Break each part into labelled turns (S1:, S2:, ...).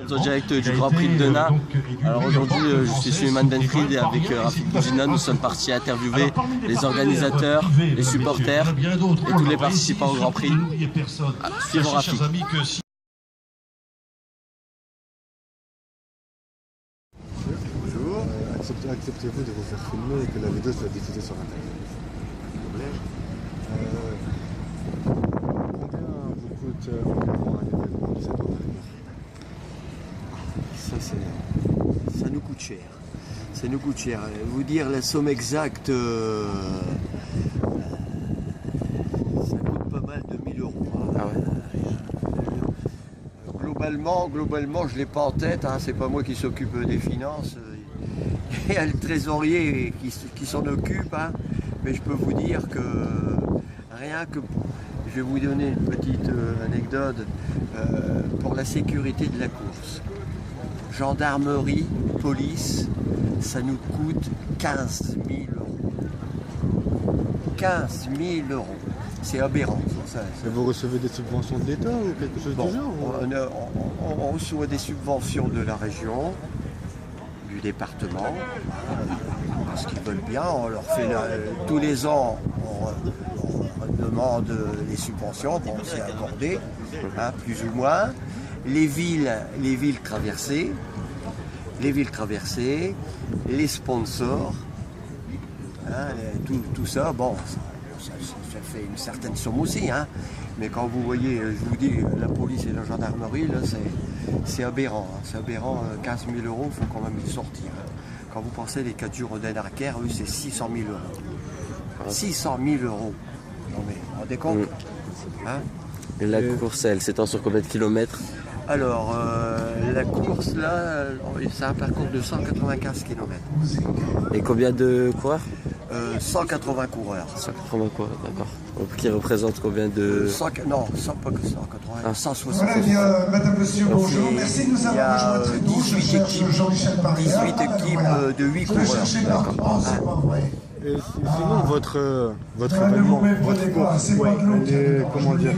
S1: En direct du Grand Prix de Denain. Alors aujourd'hui, je suis Suleiman Benfrid et avec Rafik Boujina, nous sommes partis interviewer les organisateurs, les supporters et tous les participants au Grand Prix. Suivons Rafik.
S2: Bonjour, acceptez-vous de vous faire filmer et que la vidéo soit diffusée sur Internet? Combien vous coûte environ un événement de cette envergure?
S3: Ça nous coûte cher. Ça nous coûte cher. Vous dire la somme exacte, ça coûte pas mal de 1000 euros.
S1: Ah ouais.
S3: Globalement, je ne l'ai pas en tête, hein, c'est pas moi qui s'occupe des finances. Il y a le trésorier qui s'en occupe, hein, mais je peux vous dire que rien que... Je vais vous donner une petite anecdote pour la sécurité de la course. Gendarmerie, police, ça nous coûte 15 000 euros. 15 000 euros. C'est aberrant.
S2: Et vous recevez des subventions de l'État ou quelque chose du genre?
S3: On reçoit des subventions de la région, du département, parce qu'ils veulent bien. On leur fait tous les ans, on demande les subventions, bon, c'est accordé, hein, plus ou moins. Les villes traversées, les sponsors, hein, tout ça, bon, ça fait une certaine somme aussi, hein, mais quand vous voyez, je vous dis, la police et la gendarmerie, là, c'est aberrant, hein, c'est aberrant, 15 000 euros, il faut quand même les sortir. Hein. Quand vous pensez les 4 jours d'Enarker, eux, c'est 600 000 euros. 600 000 euros. Non mais, vous vous rendez compte, hein?
S1: Et la course, elle s'étend sur combien de kilomètres?
S3: Alors, la course, là, c'est un parcours de 195 km.
S1: Et combien de coureurs?
S3: 180 coureurs.
S1: 180 coureurs, d'accord. Qui représente combien de...
S3: Non, pas que 180, 160.
S4: Voilà, bien, madame, monsieur, bonjour. Merci de nous avoir rejoints très tôt. Je cherche Jean-Michel Barrière.
S3: 18 équipes de 8
S4: Je
S3: coureurs.
S4: cherchais Bertrand, c'est pas vrai.
S2: Et sinon, votre événement, votre course, comment dire,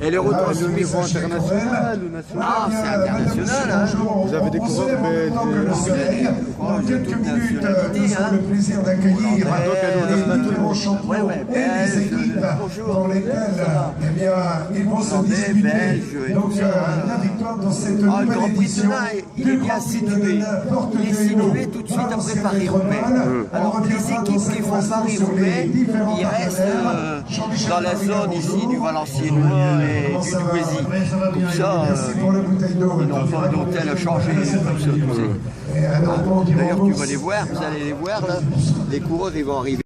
S3: Et les retours
S2: au niveau international ou national?
S3: Ah, c'est international, hein.
S2: Vous avez des coureurs belges,
S4: dans quelques minutes, nous aurons le plaisir d'accueillir les différents champions et les équipes dans lesquelles ils vont se disputer. Donc la victoire dans cette nouvelle édition du Grand Prix de Denain porte des lots.
S3: tout de suite après Paris-Roubaix. Alors les équipes qui font Paris-Roubaix, ils restent dans la zone ici du Valenciennois et du Douaisis. Tout ça, ils n'ont pas d'hôtel à changer. D'ailleurs, tu vas les voir, vous allez les voir là, les coureurs ils vont arriver.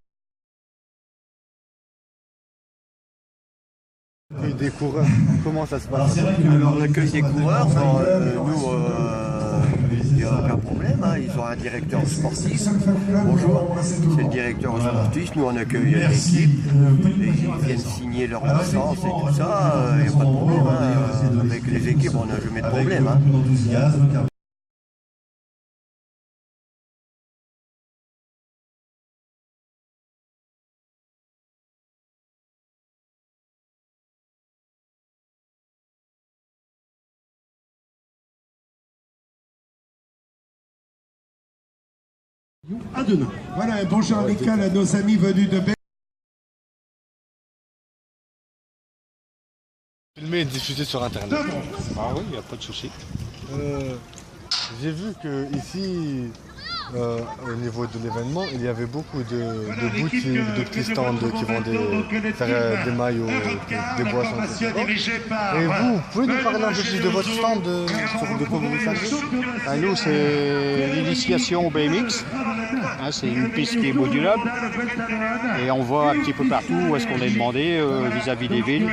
S2: des coureurs, comment ça se passe?
S3: Alors l'accueil des coureurs, nous, il n'y a aucun problème, hein. Ils ont un directeur sportif. Bonjour, c'est le directeur sportif, nous on accueille l'équipe, ils viennent signer leur licence et tout ça, il n'y a pas de problème, hein. Avec les équipes on n'a jamais de problème. Hein.
S4: À Denain. Voilà, un bonjour amical à nos amis venus de Belgique.
S2: Filmé et diffusé sur Internet.
S5: Ah oui, il n'y a pas de souci.
S2: J'ai vu que ici, au niveau de l'événement, il y avait beaucoup de boutiques, de petits stands qui vendaient faire des maillots, des boissons, etc. Et vous pouvez nous parler un peu plus de votre stand de communication?
S5: Nous, c'est l'initiation au BMX. Hein, c'est une piste qui est modulable et on voit un petit peu partout où est-ce qu'on est demandé vis-à-vis des villes,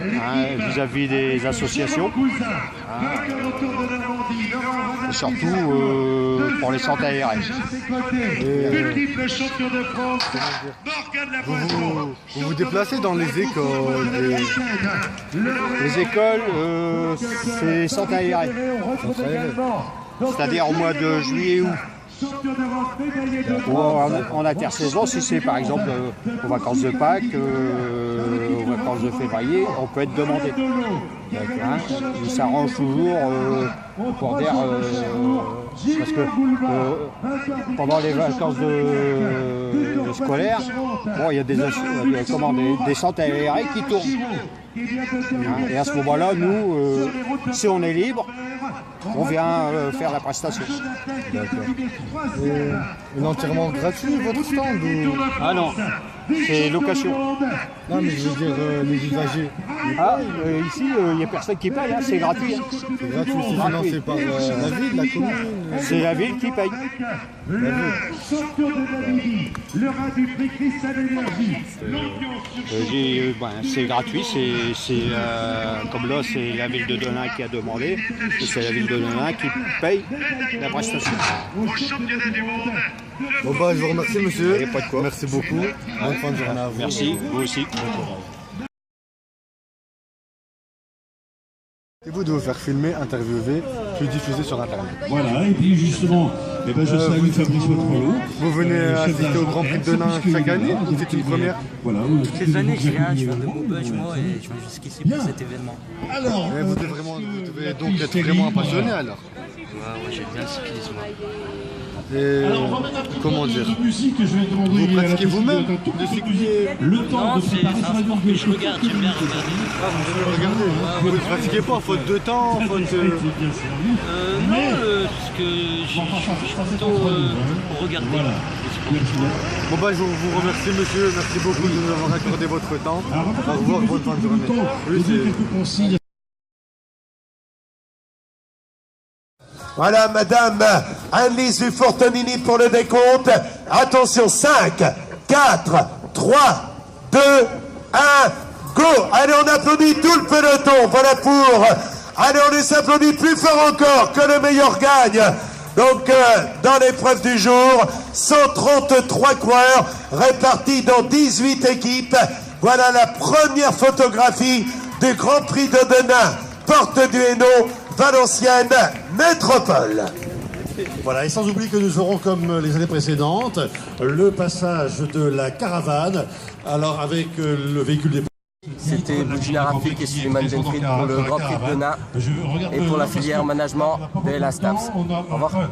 S5: hein, vis-à-vis des associations, hein, et surtout pour les centres aériens.
S2: Vous vous déplacez dans les écoles?
S5: Les écoles, c'est centres aériens. C'est-à-dire au mois de juillet et août. Ou en intersaison, si c'est par exemple aux vacances de Pâques, aux vacances de février, on peut être demandé. Hein, il s'arrange toujours pour dire parce que pendant les vacances scolaires, bon, il y a des centres aérés qui tournent. Hein, et à ce moment-là, nous, si on est libre, on vient faire la prestation.
S2: Et entièrement gratuit votre stand ou...
S5: Ah non, c'est location.
S2: Non mais je veux dire les usagers.
S5: Ah, ici, il n'y a personne qui paye, hein, c'est gratuit. Hein.
S2: C'est gratuit, c'est financé par la ville, la commune.
S5: C'est la ville qui paye. C'est gratuit, c'est comme là, c'est la ville de Denain qui a demandé, et c'est la ville de Denain qui paye la prestation.
S2: Bon bah je vous remercie monsieur.
S5: Il n'y a pas de quoi.
S2: Merci beaucoup. Bonne fin de journée à vous.
S5: Merci, vous aussi.
S2: Et vous de vous faire filmer, interviewer, puis diffuser sur internet.
S6: Voilà, et puis justement, je salue Fabrice Potrello.
S2: Vous venez assister au Grand Prix de Denain chaque année ou c'est une première?
S6: Voilà,
S7: toutes les années je viens de Maubeuge moi et je viens jusqu'ici pour cet événement.
S6: Alors,
S2: vous devez donc être vraiment un passionné alors.
S7: Ouais, j'aime bien le cyclisme.
S2: Et comment dire,
S6: vous
S2: pratiquez vous-même le cyclisme?
S7: Non, c'est un sport que je regarde, j'aime bien regarder.
S2: Vous regardez, vous ne pratiquez pas, faute de temps, faute de...
S7: Non, parce que je suis plutôt pour regarder.
S2: Bon bah je vous remercie monsieur, merci beaucoup de nous avoir accordé votre temps. Au revoir, bonne fin de journée. Oui,
S4: voilà, madame Anne-Lise Fortonini pour le décompte. Attention, 5, 4, 3, 2, 1, go. Allez, on applaudit tout le peloton. Voilà pour... Allez, on les applaudit plus fort encore, que le meilleur gagne. Donc, dans l'épreuve du jour, 133 coureurs répartis dans 18 équipes. Voilà la première photographie du Grand Prix de Denain, Porte du Hainaut, Valenciennes Métropole.
S6: Voilà, et sans oublier que nous aurons, comme les années précédentes, le passage de la caravane, alors avec le véhicule des...
S1: C'était Boudjina Rafik et Suleiman Benfrid pour le Grand Prix de Denain et pour la filière management de la STAPS. Au revoir.